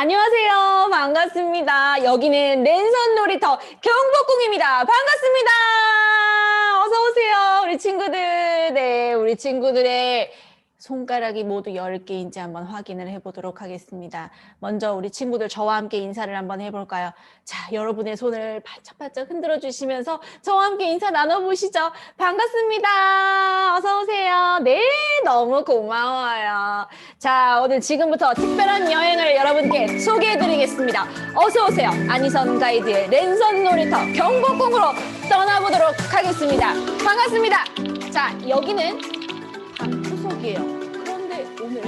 안녕하세요. 반갑습니다. 여기는 랜선 놀이터 경복궁입니다. 반갑습니다. 어서 오세요. 우리 친구들. 네, 우리 친구들의 손가락이 모두 10개인지 한번 확인을 해보도록 하겠습니다. 먼저 우리 친구들 저와 함께 인사를 한번 해볼까요? 자, 여러분의 손을 바짝바짝 흔들어 주시면서 저와 함께 인사 나눠보시죠. 반갑습니다. 어서 오세요. 네, 너무 고마워요. 자, 오늘 지금부터 특별한 여행을 여러분께 소개해드리겠습니다. 어서 오세요. 안희선 가이드의 랜선 놀이터 경복궁으로 떠나보도록 하겠습니다. 반갑습니다. 자, 여기는 방구석이에요. 그런데 오늘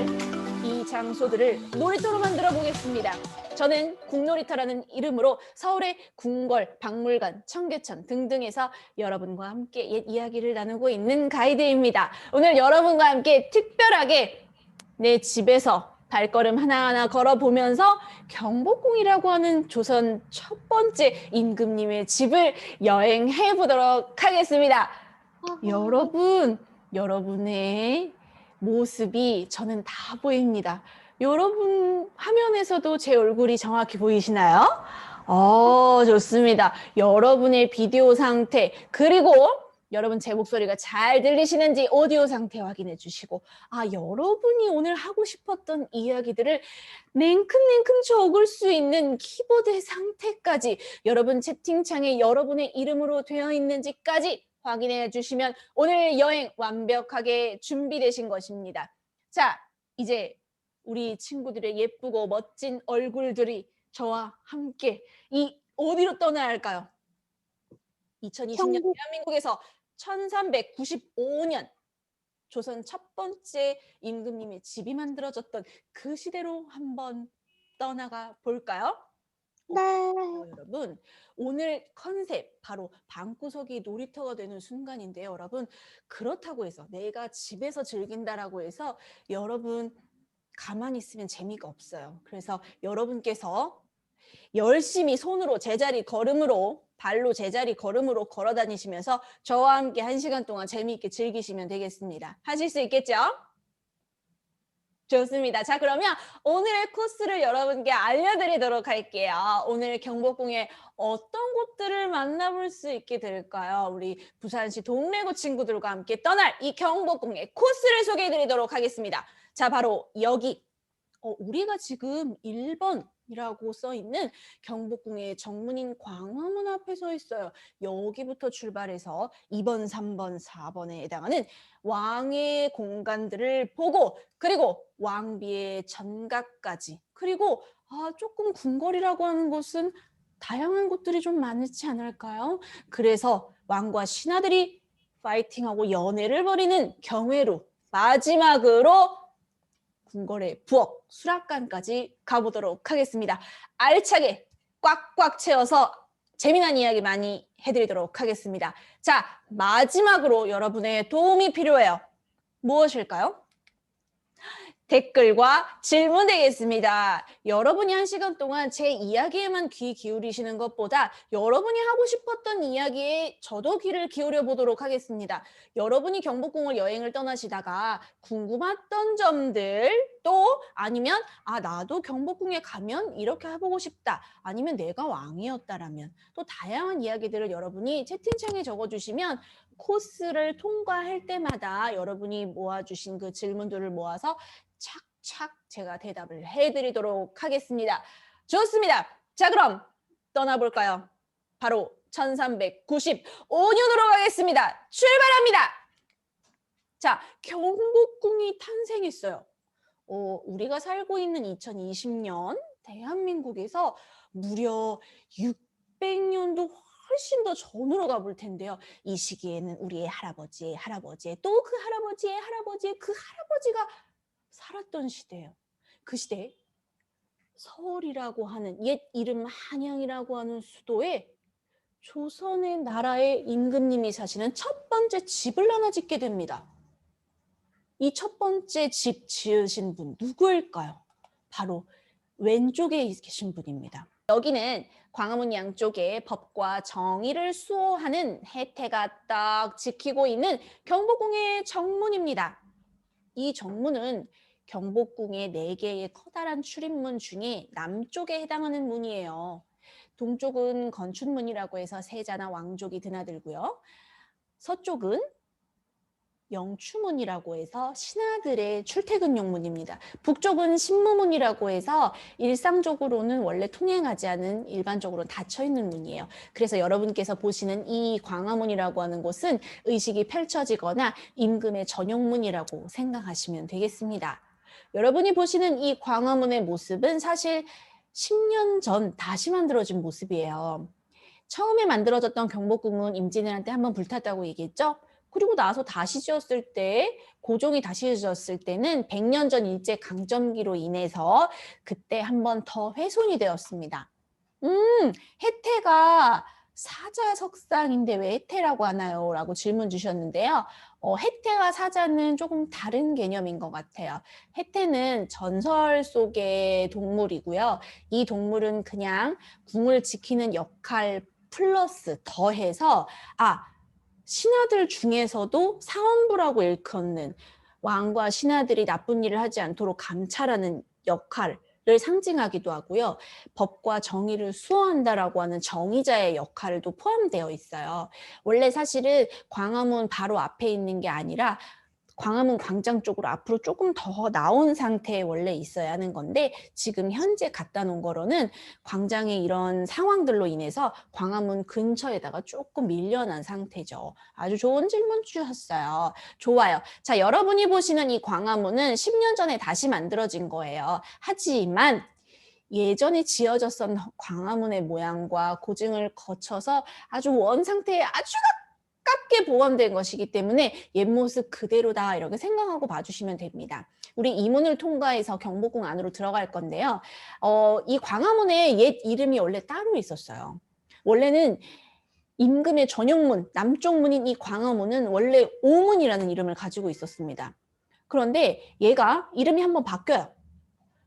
이 장소들을 놀이터로 만들어 보겠습니다. 저는 궁놀이터라는 이름으로 서울의 궁궐, 박물관, 청계천 등등에서 여러분과 함께 옛 이야기를 나누고 있는 가이드입니다. 오늘 여러분과 함께 특별하게 내 집에서 발걸음 하나하나 걸어보면서 경복궁이라고 하는 조선 첫 번째 임금님의 집을 여행해 보도록 하겠습니다. 여러분의 모습이 저는 다 보입니다. 여러분 화면에서도 제 얼굴이 정확히 보이시나요? 좋습니다. 여러분의 비디오 상태, 그리고 여러분 제 목소리가 잘 들리시는지 오디오 상태 확인해 주시고, 여러분이 오늘 하고 싶었던 이야기들을 냉큼냉큼 적을 수 있는 키보드 상태까지, 여러분 채팅창에 여러분의 이름으로 되어 있는지까지 확인해 주시면 오늘 여행 완벽하게 준비되신 것입니다. 자, 이제 우리 친구들의 예쁘고 멋진 얼굴들이 저와 함께 어디로 떠나야 할까요? 2020년 대한민국에서 1395년 조선 첫 번째 임금님의 집이 만들어졌던 그 시대로 한번 떠나가 볼까요? 네. 여러분, 오늘 컨셉 바로 방구석이 놀이터가 되는 순간인데요. 여러분, 그렇다고 해서 내가 집에서 즐긴다라고 해서 여러분 가만히 있으면 재미가 없어요. 그래서 여러분께서 열심히 손으로 제자리 걸음으로, 발로 제자리 걸음으로 걸어 다니시면서 저와 함께 1시간 동안 재미있게 즐기시면 되겠습니다. 하실 수 있겠죠? 좋습니다. 자, 그러면 오늘의 코스를 여러분께 알려드리도록 할게요. 오늘 경복궁에 어떤 곳들을 만나볼 수 있게 될까요? 우리 부산시 동래구 친구들과 함께 떠날 이 경복궁의 코스를 소개해드리도록 하겠습니다. 자, 바로 여기. 우리가 지금 1번이라고 써있는 경복궁의 정문인 광화문 앞에 서 있어요. 여기부터 출발해서 2번, 3번, 4번에 해당하는 왕의 공간들을 보고, 그리고 왕비의 전각까지, 그리고 조금 궁궐이라고 하는 곳은 다양한 곳들이 좀 많지 않을까요? 그래서 왕과 신하들이 파이팅하고 연애를 벌이는 경회로 마지막으로 궁궐의 부엌, 수락관까지 가보도록 하겠습니다. 알차게 꽉꽉 채워서 재미난 이야기 많이 해드리도록 하겠습니다. 자, 마지막으로 여러분의 도움이 필요해요. 무엇일까요? 댓글과 질문 되겠습니다. 여러분이 1시간 동안 제 이야기에만 귀 기울이시는 것보다 여러분이 하고 싶었던 이야기에 저도 귀를 기울여 보도록 하겠습니다. 여러분이 경복궁을 여행을 떠나시다가 궁금했던 점들, 또 아니면 나도 경복궁에 가면 이렇게 해보고 싶다, 아니면 내가 왕이었다라면, 또 다양한 이야기들을 여러분이 채팅창에 적어주시면 코스를 통과할 때마다 여러분이 모아주신 그 질문들을 모아서 착착 제가 대답을 해드리도록 하겠습니다. 좋습니다. 자, 그럼 떠나볼까요? 바로 1395년으로 가겠습니다. 출발합니다. 자, 경복궁이 탄생했어요. 우리가 살고 있는 2020년 대한민국에서 무려 600년도 훨씬 더 전으로 가볼 텐데요. 이 시기에는 우리의 할아버지의 할아버지의 또 그 할아버지의 할아버지의 그 할아버지가 살았던 시대예요. 그 시대에 서울이라고 하는 옛 이름 한양이라고 하는 수도에 조선의 나라의 임금님이 사시는 첫 번째 집을 하나 짓게 됩니다. 이 첫 번째 집 지으신 분 누구일까요? 바로 왼쪽에 계신 분입니다. 여기는 광화문 양쪽에 법과 정의를 수호하는 해태가 딱 지키고 있는 경복궁의 정문입니다. 이 정문은 경복궁의 4개의 커다란 출입문 중에 남쪽에 해당하는 문이에요. 동쪽은 건춘문이라고 해서 세자나 왕족이 드나들고요. 서쪽은 영추문이라고 해서 신하들의 출퇴근용 문입니다. 북쪽은 신무문이라고 해서 일상적으로는 원래 통행하지 않은 일반적으로 닫혀 있는 문이에요. 그래서 여러분께서 보시는 이 광화문이라고 하는 곳은 의식이 펼쳐지거나 임금의 전용문이라고 생각하시면 되겠습니다. 여러분이 보시는 이 광화문의 모습은 사실 10년 전 다시 만들어진 모습이에요. 처음에 만들어졌던 경복궁은 임진왜란 때 한번 불탔다고 얘기했죠? 그리고 나서 다시 지었을 때, 고종이 다시 지었을 때는 100년 전 일제 강점기로 인해서 그때 한 번 더 훼손이 되었습니다. 혜태가 사자석상인데 왜 혜태라고 하나요? 라고 질문 주셨는데요. 혜태와 사자는 조금 다른 개념인 것 같아요. 혜태는 전설 속의 동물이고요. 이 동물은 그냥 궁을 지키는 역할 플러스 더해서 신하들 중에서도 사원부라고 일컫는 왕과 신하들이 나쁜 일을 하지 않도록 감찰하는 역할을 상징하기도 하고요. 법과 정의를 수호한다라고 하는 정의자의 역할도 포함되어 있어요. 원래 사실은 광화문 바로 앞에 있는 게 아니라 광화문 광장 쪽으로 앞으로 조금 더 나온 상태에 원래 있어야 하는 건데 지금 현재 갖다 놓은 거로는 광장의 이런 상황들로 인해서 광화문 근처에다가 조금 밀려난 상태죠. 아주 좋은 질문 주셨어요. 좋아요. 자, 여러분이 보시는 이 광화문은 10년 전에 다시 만들어진 거예요. 하지만 예전에 지어졌던 광화문의 모양과 고증을 거쳐서 아주 원 상태에 아주 가깝게 보완된 것이기 때문에 옛 모습 그대로다 이렇게 생각하고 봐주시면 됩니다. 우리 이문을 통과해서 경복궁 안으로 들어갈 건데요. 이 광화문에 옛 이름이 원래 따로 있었어요. 원래는 임금의 전용문, 남쪽 문인 이 광화문은 원래 오문이라는 이름을 가지고 있었습니다. 그런데 얘가 이름이 한번 바뀌어요.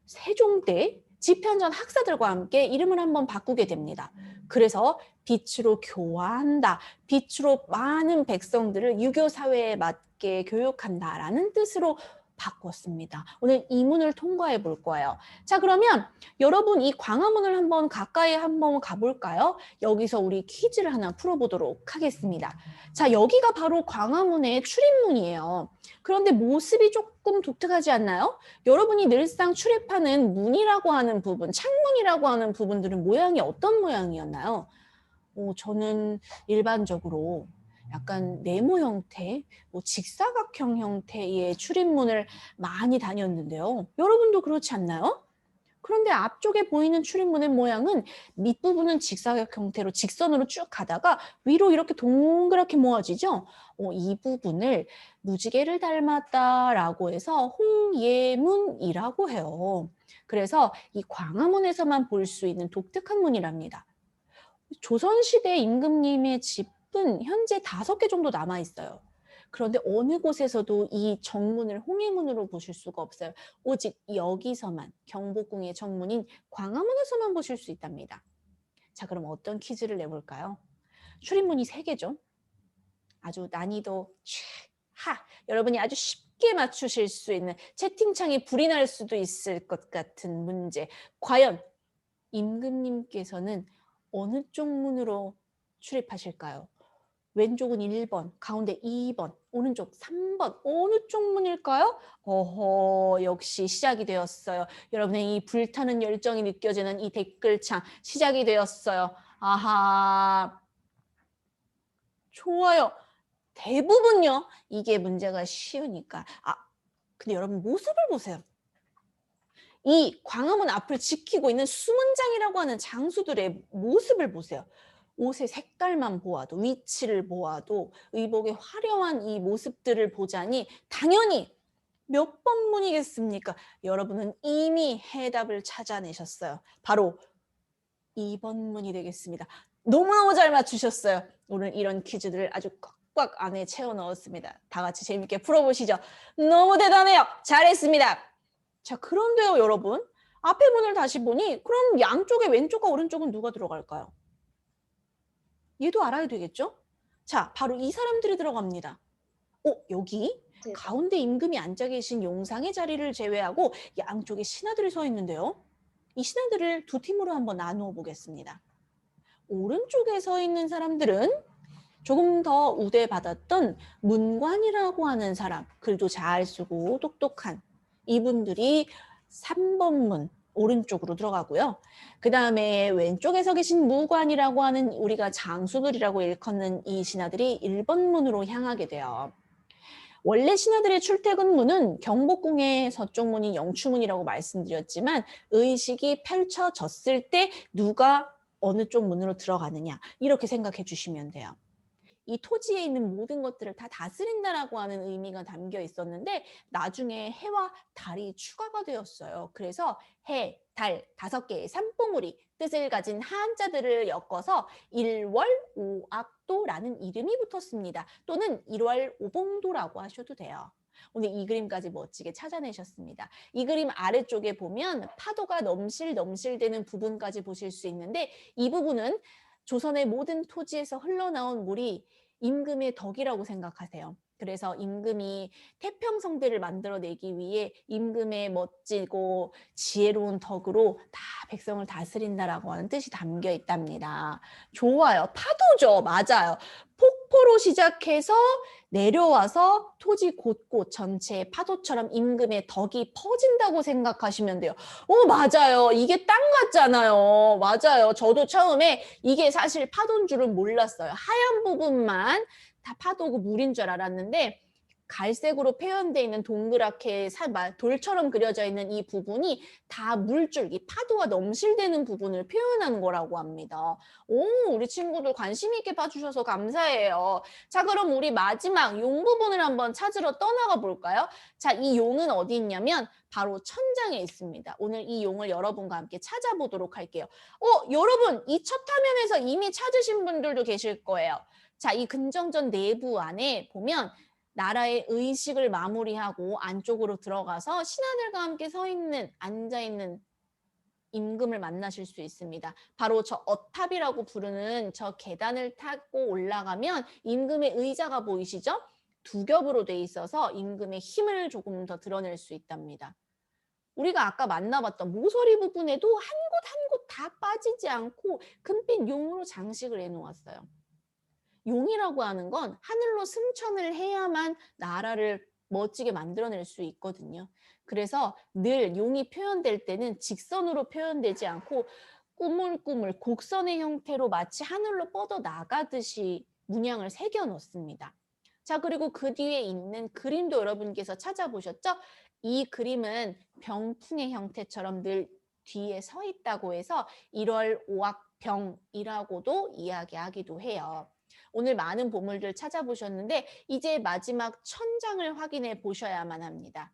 세종 때 집현전 학사들과 함께 이름을 한번 바꾸게 됩니다. 그래서 빛으로 교화한다. 빛으로 많은 백성들을 유교 사회에 맞게 교육한다라는 뜻으로 바꿨습니다. 오늘 이 문을 통과해 볼 거예요. 자, 그러면 여러분 이 광화문을 한번 가까이 한번 가볼까요? 여기서 우리 퀴즈를 하나 풀어보도록 하겠습니다. 자, 여기가 바로 광화문의 출입문이에요. 그런데 모습이 조금 독특하지 않나요? 여러분이 늘상 출입하는 문이라고 하는 부분, 창문이라고 하는 부분들은 모양이 어떤 모양이었나요? 저는 일반적으로 약간 네모 형태, 직사각형 형태의 출입문을 많이 다녔는데요. 여러분도 그렇지 않나요? 그런데 앞쪽에 보이는 출입문의 모양은 밑부분은 직사각 형태로 직선으로 쭉 가다가 위로 이렇게 동그랗게 모아지죠? 이 부분을 무지개를 닮았다라고 해서 홍예문이라고 해요. 그래서 이 광화문에서만 볼 수 있는 독특한 문이랍니다. 조선시대 임금님의 집은 현재 5개 정도 남아 있어요. 그런데 어느 곳에서도 이 정문을 홍해문으로 보실 수가 없어요. 오직 여기서만 경복궁의 정문인 광화문에서만 보실 수 있답니다. 자, 그럼 어떤 퀴즈를 내볼까요? 출입문이 3개죠. 아주 난이도 여러분이 아주 쉽게 맞추실 수 있는 채팅창에 불이 날 수도 있을 것 같은 문제. 과연 임금님께서는 어느 쪽 문으로 출입하실까요? 왼쪽은 1번, 가운데 2번, 오른쪽 3번. 어느 쪽 문일까요? 역시 시작이 되었어요. 여러분의 이 불타는 열정이 느껴지는 이 댓글창 시작이 되었어요. 아하. 좋아요. 대부분요. 이게 문제가 쉬우니까. 근데 여러분 모습을 보세요. 이 광화문 앞을 지키고 있는 수문장이라고 하는 장수들의 모습을 보세요. 옷의 색깔만 보아도, 위치를 보아도 의복의 화려한 이 모습들을 보자니 당연히 몇 번 문이겠습니까? 여러분은 이미 해답을 찾아내셨어요. 바로 2번 문이 되겠습니다. 너무너무 잘 맞추셨어요. 오늘 이런 퀴즈들을 아주 꽉꽉 안에 채워 넣었습니다. 다 같이 재밌게 풀어보시죠. 너무 대단해요. 잘했습니다. 자, 그런데요, 여러분. 앞에 문을 다시 보니 그럼 양쪽에 왼쪽과 오른쪽은 누가 들어갈까요? 얘도 알아야 되겠죠? 자, 바로 이 사람들이 들어갑니다. 여기 네. 가운데 임금이 앉아 계신 용상의 자리를 제외하고 양쪽에 신하들이 서 있는데요. 이 신하들을 두 팀으로 한번 나누어 보겠습니다. 오른쪽에 서 있는 사람들은 조금 더 우대받았던 문관이라고 하는 사람, 글도 잘 쓰고 똑똑한 이분들이 3번 문 오른쪽으로 들어가고요. 그 다음에 왼쪽에 서 계신 무관이라고 하는 우리가 장수들이라고 일컫는 이 신하들이 1번 문으로 향하게 돼요. 원래 신하들의 출퇴근문은 경복궁의 서쪽 문이 영추문이라고 말씀드렸지만 의식이 펼쳐졌을 때 누가 어느 쪽 문으로 들어가느냐 이렇게 생각해 주시면 돼요. 이 토지에 있는 모든 것들을 다 다스린다라고 하는 의미가 담겨 있었는데 나중에 해와 달이 추가가 되었어요. 그래서 해, 달 5개의 산봉우리 뜻을 가진 한자들을 엮어서 일월오악도라는 이름이 붙었습니다. 또는 일월오봉도라고 하셔도 돼요. 오늘 이 그림까지 멋지게 찾아내셨습니다. 이 그림 아래쪽에 보면 파도가 넘실넘실대는 부분까지 보실 수 있는데 이 부분은 조선의 모든 토지에서 흘러나온 물이 임금의 덕이라고 생각하세요. 그래서 임금이 태평성대를 만들어내기 위해 임금의 멋지고 지혜로운 덕으로 다 백성을 다스린다라고 하는 뜻이 담겨 있답니다. 좋아요. 파도죠. 맞아요. 폭포로 시작해서 내려와서 토지 곳곳 전체에 파도처럼 임금의 덕이 퍼진다고 생각하시면 돼요. 맞아요. 이게 땅 같잖아요. 맞아요. 저도 처음에 이게 사실 파도인 줄은 몰랐어요. 하얀 부분만 다 파도고 물인 줄 알았는데 갈색으로 표현되어 있는 동그랗게 돌처럼 그려져 있는 이 부분이 다 물줄기, 파도가 넘실대는 부분을 표현한 거라고 합니다. 우리 친구들 관심 있게 봐주셔서 감사해요. 자, 그럼 우리 마지막 용 부분을 한번 찾으러 떠나가 볼까요? 자, 이 용은 어디 있냐면 바로 천장에 있습니다. 오늘 이 용을 여러분과 함께 찾아보도록 할게요. 여러분, 이 첫 화면에서 이미 찾으신 분들도 계실 거예요. 자, 이 근정전 내부 안에 보면 나라의 의식을 마무리하고 안쪽으로 들어가서 신하들과 함께 서 있는, 앉아 있는 임금을 만나실 수 있습니다. 바로 저 어탑이라고 부르는 저 계단을 타고 올라가면 임금의 의자가 보이시죠? 두 겹으로 돼 있어서 임금의 힘을 조금 더 드러낼 수 있답니다. 우리가 아까 만나봤던 모서리 부분에도 한 곳 한 곳 다 빠지지 않고 금빛 용으로 장식을 해놓았어요. 용이라고 하는 건 하늘로 승천을 해야만 나라를 멋지게 만들어낼 수 있거든요. 그래서 늘 용이 표현될 때는 직선으로 표현되지 않고 꾸물꾸물 곡선의 형태로 마치 하늘로 뻗어 나가듯이 문양을 새겨 놓습니다. 자, 그리고 그 뒤에 있는 그림도 여러분께서 찾아보셨죠? 이 그림은 병풍의 형태처럼 늘 뒤에 서 있다고 해서 1월 5악 병이라고도 이야기하기도 해요. 오늘 많은 보물들 찾아보셨는데 이제 마지막 천장을 확인해 보셔야만 합니다.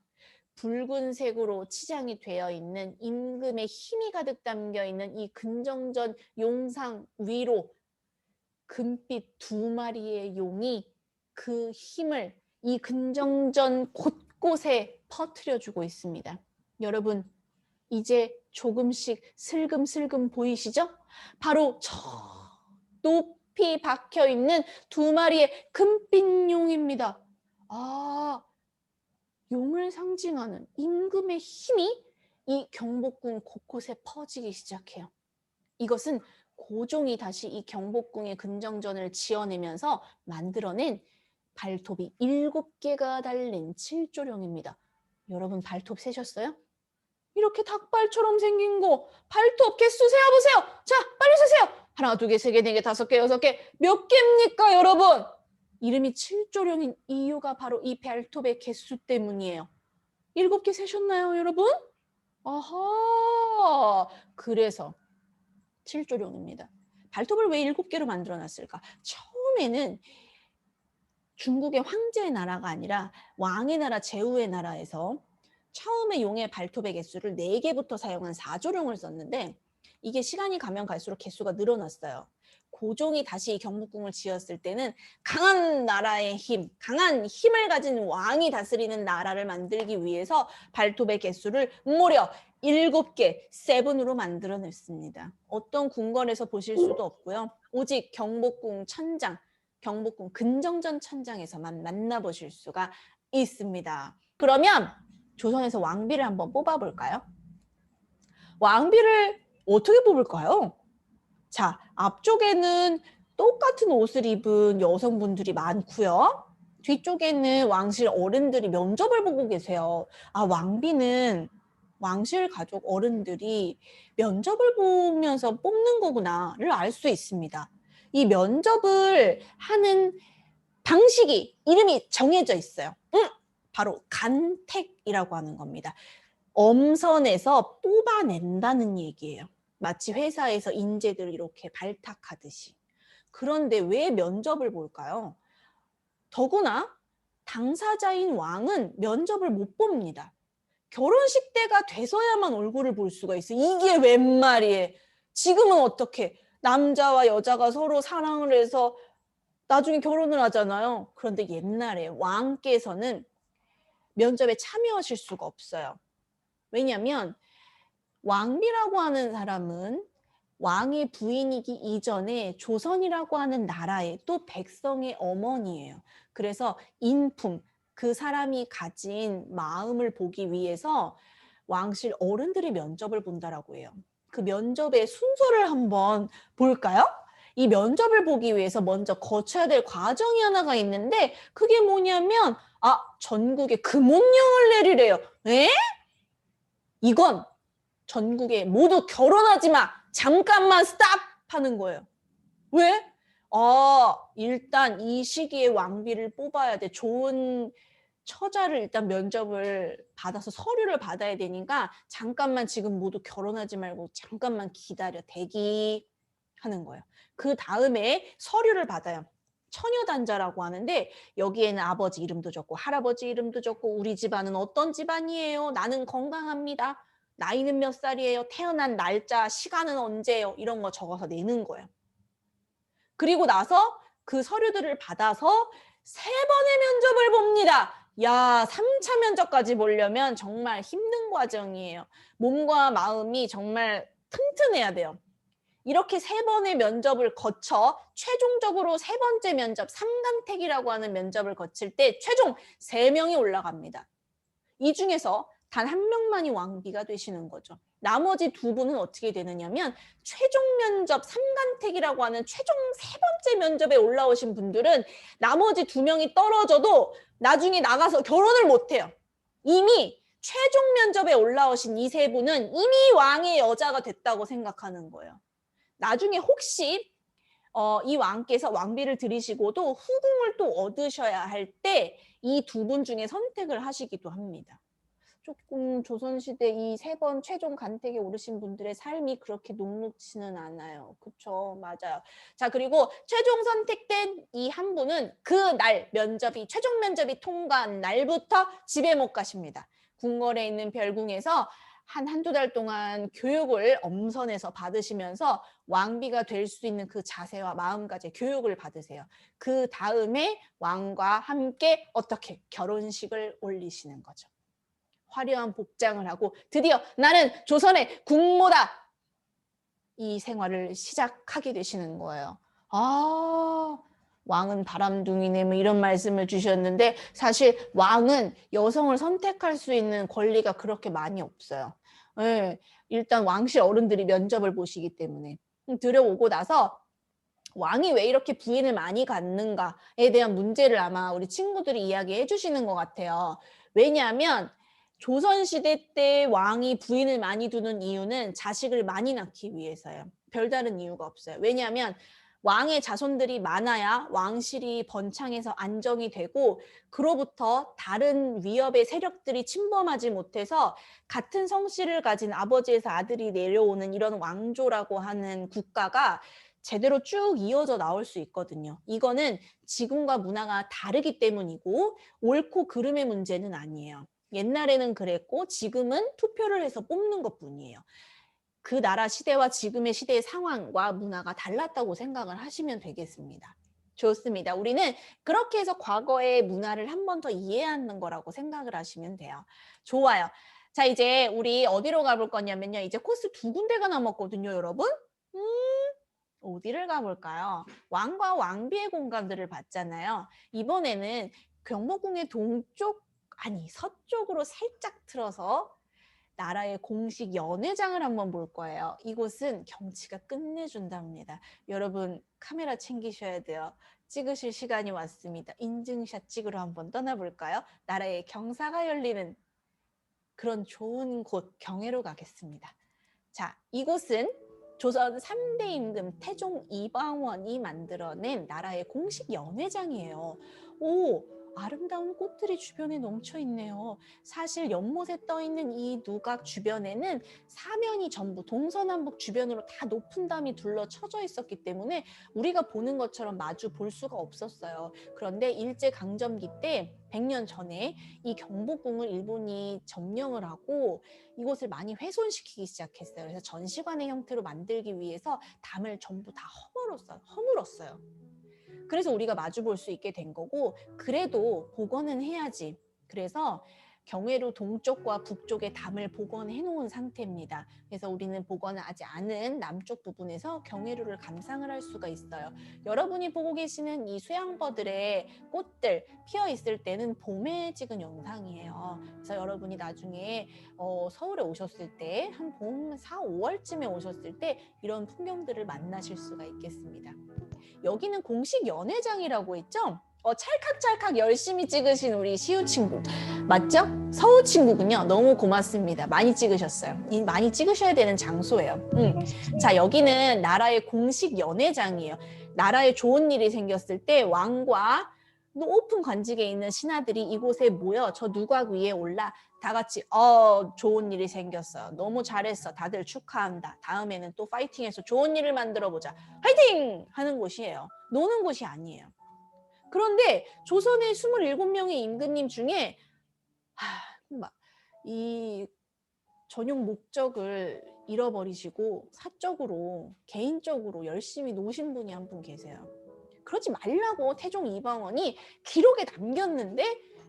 붉은색으로 치장이 되어 있는 임금의 힘이 가득 담겨 있는 이 근정전 용상 위로 금빛 2마리의 용이 그 힘을 이 근정전 곳곳에 퍼뜨려주고 있습니다. 여러분, 이제 조금씩 슬금슬금 보이시죠? 바로 저 높이 박혀 있는 2마리의 금빛 용입니다. 용을 상징하는 임금의 힘이 이 경복궁 곳곳에 퍼지기 시작해요. 이것은 고종이 다시 이 경복궁의 근정전을 지어내면서 만들어낸 발톱이 7개가 달린 칠조령입니다. 여러분 발톱 세셨어요? 이렇게 닭발처럼 생긴 거 발톱 개수 세어보세요. 자, 빨리 세세요. 하나, 두 개, 세 개, 네 개, 다섯 개, 여섯 개. 몇 개입니까, 여러분? 이름이 칠조령인 이유가 바로 이 발톱의 개수 때문이에요. 7개 세셨나요, 여러분? 아하. 그래서 칠조령입니다. 발톱을 왜 7개로 만들어놨을까? 처음에는 중국의 황제의 나라가 아니라 왕의 나라, 제후의 나라에서 처음에 용의 발톱의 개수를 4개부터 사용한 4조령을 썼는데 이게 시간이 가면 갈수록 개수가 늘어났어요. 고종이 다시 경복궁을 지었을 때는 강한 나라의 힘, 강한 힘을 가진 왕이 다스리는 나라를 만들기 위해서 발톱의 개수를 무려 7개, 세븐으로 만들어냈습니다. 어떤 궁궐에서 보실 수도 없고요. 오직 경복궁 천장, 경복궁 근정전 천장에서만 만나보실 수가 있습니다. 그러면 조선에서 왕비를 한번 뽑아볼까요? 왕비를 어떻게 뽑을까요? 자, 앞쪽에는 똑같은 옷을 입은 여성분들이 많고요. 뒤쪽에는 왕실 어른들이 면접을 보고 계세요. 아, 왕비는 왕실 가족 어른들이 면접을 보면서 뽑는 거구나를 알 수 있습니다. 이 면접을 하는 방식이, 이름이 정해져 있어요. 바로 간택이라고 하는 겁니다. 엄선해서 뽑아낸다는 얘기예요. 마치 회사에서 인재들을 이렇게 발탁하듯이. 그런데 왜 면접을 볼까요? 더구나 당사자인 왕은 면접을 못 봅니다. 결혼식 때가 돼서야만 얼굴을 볼 수가 있어요. 이게 웬 말이에요. 지금은 어떻게 남자와 여자가 서로 사랑을 해서 나중에 결혼을 하잖아요. 그런데 옛날에 왕께서는 면접에 참여하실 수가 없어요. 왜냐하면 왕비라고 하는 사람은 왕의 부인이기 이전에 조선이라고 하는 나라의 또 백성의 어머니예요. 그래서 인품, 그 사람이 가진 마음을 보기 위해서 왕실 어른들이 면접을 본다라고 해요. 그 면접의 순서를 한번 볼까요? 이 면접을 보기 위해서 먼저 거쳐야 될 과정이 하나가 있는데 그게 뭐냐면 전국에 금혼령을 내리래요. 에? 이건 전국에 모두 결혼하지 마. 잠깐만 스탑 하는 거예요. 왜? 일단 이 시기에 왕비를 뽑아야 돼. 좋은 처자를 일단 면접을 받아서 서류를 받아야 되니까 잠깐만 지금 모두 결혼하지 말고 잠깐만 기다려. 대기하는 거예요. 그 다음에 서류를 받아요. 처녀단자라고 하는데 여기에는 아버지 이름도 적고 할아버지 이름도 적고 우리 집안은 어떤 집안이에요. 나는 건강합니다. 나이는 몇 살이에요? 태어난 날짜, 시간은 언제예요? 이런 거 적어서 내는 거예요. 그리고 나서 그 서류들을 받아서 3번의 면접을 봅니다. 야, 3차 면접까지 보려면 정말 힘든 과정이에요. 몸과 마음이 정말 튼튼해야 돼요. 이렇게 3번의 면접을 거쳐 최종적으로 3번째 면접, 삼간택이라고 하는 면접을 거칠 때 최종 3명이 올라갑니다. 이 중에서 단 1명만이 왕비가 되시는 거죠. 나머지 2분은 어떻게 되느냐면 최종 면접 3간택이라고 하는 최종 3번째 면접에 올라오신 분들은 나머지 2명이 떨어져도 나중에 나가서 결혼을 못해요. 이미 최종 면접에 올라오신 이 3분은 이미 왕의 여자가 됐다고 생각하는 거예요. 나중에 혹시 이 왕께서 왕비를 들이시고도 후궁을 또 얻으셔야 할 때 이 2분 중에 선택을 하시기도 합니다. 조금 조선시대 이 3번 최종 간택에 오르신 분들의 삶이 그렇게 녹록지는 않아요. 그쵸? 맞아요. 자, 그리고 최종 선택된 이 한 분은 그 날 최종 면접이 통과한 날부터 집에 못 가십니다. 궁궐에 있는 별궁에서 한두 달 동안 교육을 엄선해서 받으시면서 왕비가 될 수 있는 그 자세와 마음가짐 교육을 받으세요. 그 다음에 왕과 함께 어떻게 결혼식을 올리시는 거죠. 화려한 복장을 하고 드디어 나는 조선의 국모다. 이 생활을 시작하게 되시는 거예요. 왕은 바람둥이네 뭐 이런 말씀을 주셨는데 사실 왕은 여성을 선택할 수 있는 권리가 그렇게 많이 없어요. 네, 일단 왕실 어른들이 면접을 보시기 때문에 들어오고 나서 왕이 왜 이렇게 부인을 많이 갖는가에 대한 문제를 아마 우리 친구들이 이야기해 주시는 것 같아요. 왜냐하면 조선시대 때 왕이 부인을 많이 두는 이유는 자식을 많이 낳기 위해서예요. 별다른 이유가 없어요. 왜냐하면 왕의 자손들이 많아야 왕실이 번창해서 안정이 되고 그로부터 다른 위협의 세력들이 침범하지 못해서 같은 성씨를 가진 아버지에서 아들이 내려오는 이런 왕조라고 하는 국가가 제대로 쭉 이어져 나올 수 있거든요. 이거는 지금과 문화가 다르기 때문이고 옳고 그름의 문제는 아니에요. 옛날에는 그랬고 지금은 투표를 해서 뽑는 것뿐이에요. 그 나라 시대와 지금의 시대의 상황과 문화가 달랐다고 생각을 하시면 되겠습니다. 좋습니다. 우리는 그렇게 해서 과거의 문화를 한 번 더 이해하는 거라고 생각을 하시면 돼요. 좋아요. 자, 이제 우리 어디로 가볼 거냐면요. 이제 코스 2군데가 남았거든요, 여러분. 어디를 가볼까요? 왕과 왕비의 공간들을 봤잖아요. 이번에는 경복궁의 동쪽, 아니 서쪽으로 살짝 틀어서 나라의 공식 연회장을 한번 볼 거예요. 이곳은 경치가 끝내준답니다. 여러분 카메라 챙기셔야 돼요. 찍으실 시간이 왔습니다. 인증샷 찍으러 한번 떠나볼까요? 나라의 경사가 열리는 그런 좋은 곳 경회로 가겠습니다. 자, 이곳은 조선 3대 임금 태종 이방원이 만들어낸 나라의 공식 연회장이에요. 오, 아름다운 꽃들이 주변에 넘쳐 있네요. 사실 연못에 떠 있는 이 누각 주변에는 사면이 전부 동서남북 주변으로 다 높은 담이 둘러쳐져 있었기 때문에 우리가 보는 것처럼 마주 볼 수가 없었어요. 그런데 일제강점기 때 100년 전에 이 경복궁을 일본이 점령을 하고 이곳을 많이 훼손시키기 시작했어요. 그래서 전시관의 형태로 만들기 위해서 담을 전부 다 허물었어요. 그래서 우리가 마주 볼 수 있게 된 거고, 그래도 복원은 해야지. 그래서 경회로 동쪽과 북쪽의 담을 복원해 놓은 상태입니다. 그래서 우리는 복원하지 않은 남쪽 부분에서 경회로를 감상을 할 수가 있어요. 여러분이 보고 계시는 이 수양버들의 꽃들 피어 있을 때는 봄에 찍은 영상이에요. 그래서 여러분이 나중에 서울에 오셨을 때 한 봄 4, 5월쯤에 오셨을 때 이런 풍경들을 만나실 수가 있겠습니다. 여기는 공식 연회장이라고 했죠? 찰칵찰칵 열심히 찍으신 우리 시우 친구 맞죠? 서우 친구군요. 너무 고맙습니다. 많이 찍으셨어요. 많이 찍으셔야 되는 장소예요. 자, 여기는 나라의 공식 연회장이에요. 나라에 좋은 일이 생겼을 때 왕과 높은 관직에 있는 신하들이 이곳에 모여 저 누각 위에 올라 다 같이 좋은 일이 생겼어요. 너무 잘했어. 다들 축하한다. 다음에는 또 파이팅해서 좋은 일을 만들어 보자. 파이팅! 하는 곳이에요. 노는 곳이 아니에요. 그런데 조선의 27명의 임금님 중에 이 전용 목적을 잃어버리시고 사적으로 개인적으로 열심히 노신 분이 한 분 계세요. 그러지 말라고 태종 이방원이 기록에 남겼는데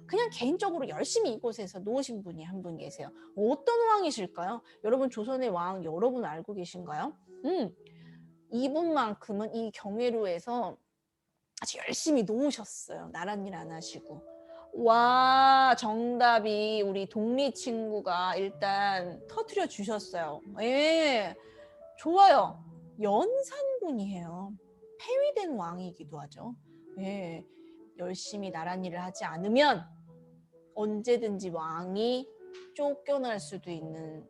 그냥 개인적으로 열심히 이곳에서 놓으신 분이 한 분 계세요. 어떤 왕이실까요? 여러분 조선의 왕 여러분 알고 계신가요? 이분만큼은 이 경회로에서 아주 열심히 놓으셨어요. 나란 일 안 하시고. 와, 정답이 우리 동리 친구가 일단 터뜨려 주셨어요. 예, 좋아요. 연산군이에요. 폐위된 왕이기도 하죠. 예, 열심히 나란 일을 하지 않으면 언제든지 왕이 쫓겨날 수도 있는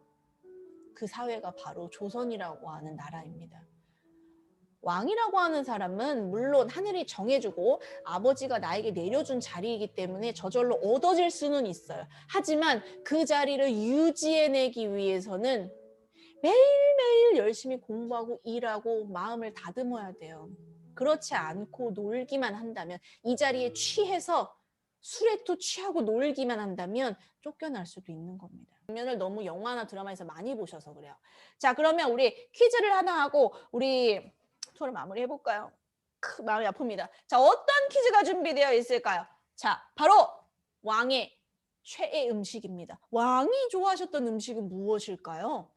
그 사회가 바로 조선이라고 하는 나라입니다. 왕이라고 하는 사람은 물론 하늘이 정해주고 아버지가 나에게 내려준 자리이기 때문에 저절로 얻어질 수는 있어요. 하지만 그 자리를 유지해내기 위해서는 매일매일 열심히 공부하고 일하고 마음을 다듬어야 돼요. 그렇지 않고 놀기만 한다면, 이 자리에 취해서 술에 또 취하고 놀기만 한다면 쫓겨날 수도 있는 겁니다. 장면을 너무 영화나 드라마에서 많이 보셔서 그래요. 자, 그러면 우리 퀴즈를 하나 하고 우리 토를 마무리 해볼까요? 마음이 아픕니다. 자, 어떤 퀴즈가 준비되어 있을까요? 자, 바로 왕의 최애 음식입니다. 왕이 좋아하셨던 음식은 무엇일까요?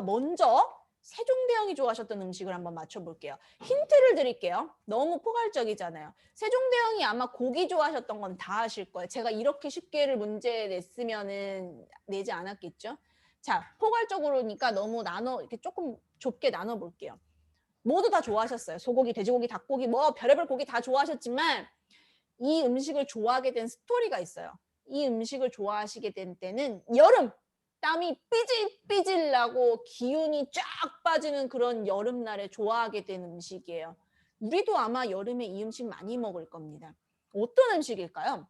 먼저 세종대왕이 좋아하셨던 음식을 한번 맞춰볼게요. 힌트를 드릴게요. 너무 포괄적이잖아요. 세종대왕이 아마 고기 좋아하셨던 건 다 아실 거예요. 제가 이렇게 쉽게를 문제 냈으면은 내지 않았겠죠? 자, 포괄적으로니까 너무 이렇게 조금 좁게 나눠볼게요. 모두 다 좋아하셨어요. 소고기, 돼지고기, 닭고기, 별의별 고기 다 좋아하셨지만 이 음식을 좋아하게 된 스토리가 있어요. 이 음식을 좋아하시게 된 때는 여름, 땀이 삐질삐질 나고 기운이 쫙 빠지는 그런 여름날에 좋아하게 된 음식이에요. 우리도 아마 여름에 이 음식 많이 먹을 겁니다. 어떤 음식일까요?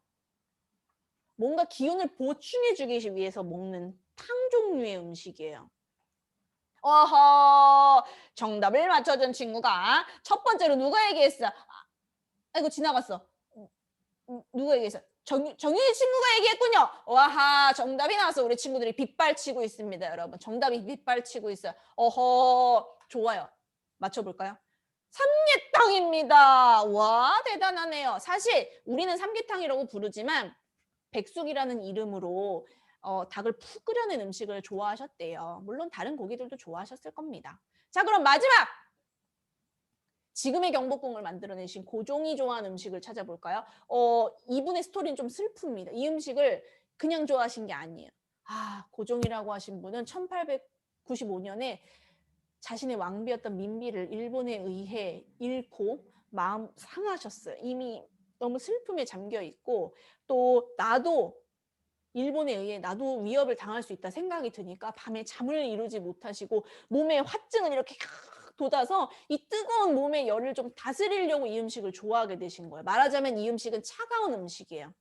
뭔가 기운을 보충해주기 위해서 먹는 탕 종류의 음식이에요. 정답을 맞춰준 친구가 첫 번째로 누가 얘기했어? 아이고 지나갔어. 누가 얘기했어? 정유희 친구가 얘기했군요. 와하, 정답이 나와서 우리 친구들이 빗발치고 있습니다, 여러분. 정답이 빗발치고 있어요. 좋아요. 맞춰볼까요? 삼계탕입니다. 와, 대단하네요. 사실 우리는 삼계탕이라고 부르지만 백숙이라는 이름으로 닭을 푹 끓여낸 음식을 좋아하셨대요. 물론 다른 고기들도 좋아하셨을 겁니다. 자, 그럼 마지막! 지금의 경복궁을 만들어내신 고종이 좋아하는 음식을 찾아볼까요? 이분의 스토리는 좀 슬픕니다. 이 음식을 그냥 좋아하신 게 아니에요. 고종이라고 하신 분은 1895년에 자신의 왕비였던 민비를 일본에 의해 잃고 마음 상하셨어요. 이미 너무 슬픔에 잠겨 있고 또 나도 일본에 의해 나도 위협을 당할 수 있다 생각이 드니까 밤에 잠을 이루지 못하시고 몸에 화증을 이렇게 돋아서 이 뜨거운 몸의 열을 좀 다스리려고 이 음식을 좋아하게 되신 거예요. 말하자면 이 음식은 차가운 음식이에요.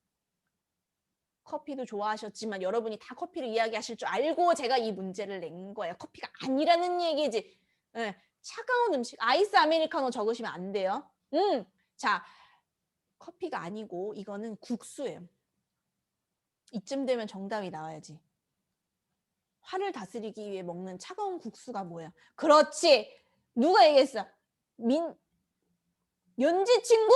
커피도 좋아하셨지만 여러분이 다 커피를 이야기하실 줄 알고 제가 이 문제를 낸 거예요. 커피가 아니라는 얘기지. 네, 차가운 음식, 아이스 아메리카노 적으시면 안 돼요. 자, 커피가 아니고 이거는 국수예요. 이쯤 되면 정답이 나와야지. 화를 다스리기 위해 먹는 차가운 국수가 뭐야? 그렇지. 누가 얘기했어? 연지 친구?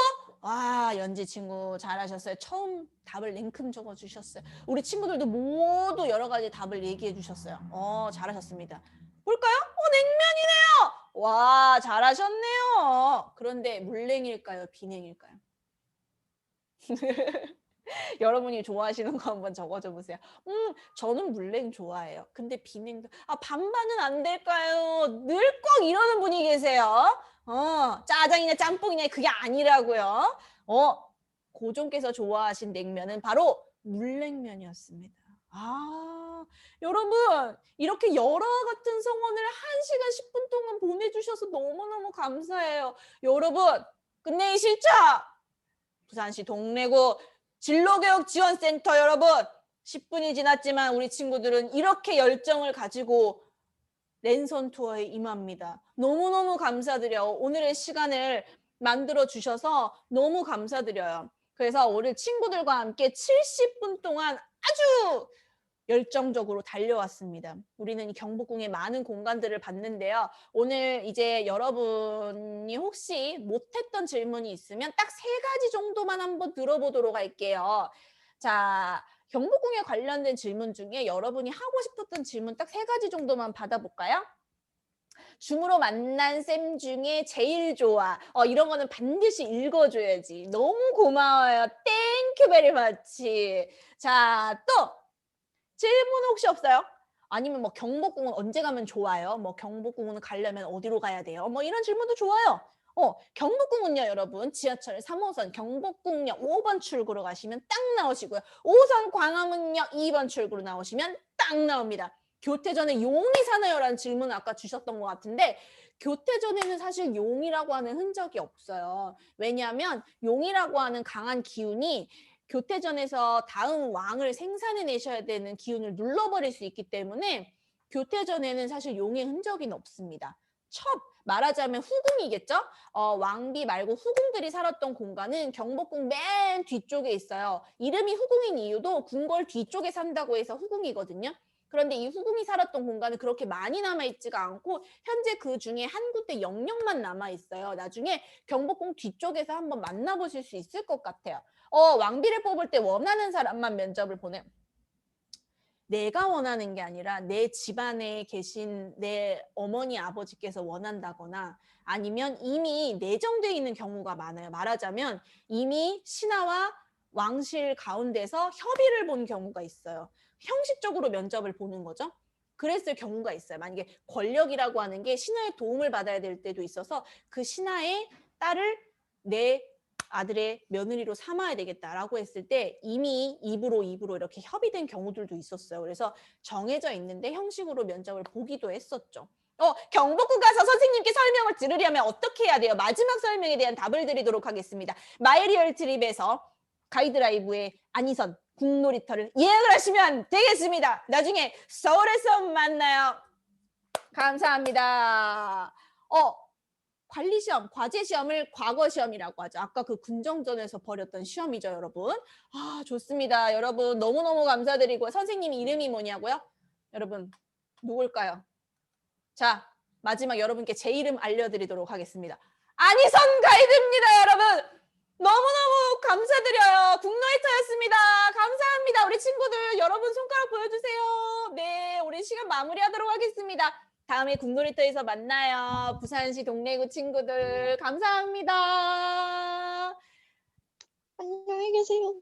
연지 친구 잘하셨어요. 처음 답을 냉큼 적어주셨어요. 우리 친구들도 모두 여러 가지 답을 얘기해 주셨어요. 잘하셨습니다. 볼까요? 냉면이네요. 와, 잘하셨네요. 그런데 물냉일까요? 비냉일까요? 여러분이 좋아하시는 거 한번 적어줘 보세요. 저는 물냉 좋아해요. 근데 비냉도 반반은 안 될까요? 늘 꼭 이러는 분이 계세요. 짜장이냐 짬뽕이냐 그게 아니라고요. 고종께서 좋아하신 냉면은 바로 물냉면이었습니다. 여러분 이렇게 여러 같은 성원을 1시간 10분 동안 보내주셔서 너무너무 감사해요. 여러분 끝내기 싫죠? 부산시 동래구 진로교육지원센터 여러분 10분이 지났지만 우리 친구들은 이렇게 열정을 가지고 랜선 투어에 임합니다. 너무너무 감사드려요. 오늘의 시간을 만들어 주셔서 너무 감사드려요. 그래서 오늘 친구들과 함께 70분 동안 아주 열정적으로 달려왔습니다. 우리는 경복궁의 많은 공간들을 봤는데요. 오늘 이제 여러분이 혹시 못했던 질문이 있으면 딱 3가지 정도만 한번 들어보도록 할게요. 자, 경복궁에 관련된 질문 중에 여러분이 하고 싶었던 질문 딱 3가지 정도만 받아볼까요? 줌으로 만난 쌤 중에 제일 좋아. 이런 거는 반드시 읽어줘야지. 너무 고마워요. 땡큐 베리 마치. 자, 또 질문 혹시 없어요? 아니면 뭐 경복궁은 언제 가면 좋아요? 뭐 경복궁은 가려면 어디로 가야 돼요? 뭐 이런 질문도 좋아요. 경복궁은요, 여러분 지하철 3호선 경복궁역 5번 출구로 가시면 딱 나오시고요. 5호선 광화문역 2번 출구로 나오시면 딱 나옵니다. 교태전에 용이 사나요? 라는 질문을 아까 주셨던 것 같은데 교태전에는 사실 용이라고 하는 흔적이 없어요. 왜냐하면 용이라고 하는 강한 기운이 교태전에서 다음 왕을 생산해내셔야 되는 기운을 눌러버릴 수 있기 때문에 교태전에는 사실 용의 흔적이 없습니다. 말하자면 후궁이겠죠? 왕비 말고 후궁들이 살았던 공간은 경복궁 맨 뒤쪽에 있어요. 이름이 후궁인 이유도 궁궐 뒤쪽에 산다고 해서 후궁이거든요. 그런데 이 후궁이 살았던 공간은 그렇게 많이 남아있지가 않고 현재 그 중에 한 군데 영역만 남아있어요. 나중에 경복궁 뒤쪽에서 한번 만나보실 수 있을 것 같아요. 왕비를 뽑을 때 원하는 사람만 면접을 보내. 내가 원하는 게 아니라 내 집안에 계신 내 어머니 아버지께서 원한다거나 아니면 이미 내정되어 있는 경우가 많아요. 말하자면 이미 신하와 왕실 가운데서 협의를 본 경우가 있어요. 형식적으로 면접을 보는 거죠. 그랬을 경우가 있어요. 만약에 권력이라고 하는 게 신하의 도움을 받아야 될 때도 있어서 그 신하의 딸을 내 아들의 며느리로 삼아야 되겠다라고 했을 때 이미 입으로 이렇게 협의된 경우들도 있었어요. 그래서 정해져 있는데 형식으로 면접을 보기도 했었죠. 경복궁 가서 선생님께 설명을 들으려면 어떻게 해야 돼요? 마지막 설명에 대한 답을 드리도록 하겠습니다. 마이리얼 트립에서 가이드라이브의 안희선 국놀이터를 예약을 하시면 되겠습니다. 나중에 서울에서 만나요. 감사합니다. 관리시험, 과제시험을 과거시험이라고 하죠. 아까 그 군정전에서 벌였던 시험이죠, 여러분. 좋습니다. 여러분 너무너무 감사드리고 선생님 이름이 뭐냐고요? 여러분 누굴까요? 자, 마지막 여러분께 제 이름 알려드리도록 하겠습니다. 안희선 가이드입니다, 여러분. 너무너무 감사드려요. 국노이터였습니다. 감사합니다. 우리 친구들 여러분 손가락 보여주세요. 네, 우리 시간 마무리하도록 하겠습니다. 다음에 국놀이터에서 만나요. 부산시 동래구 친구들 감사합니다. 안녕히 계세요.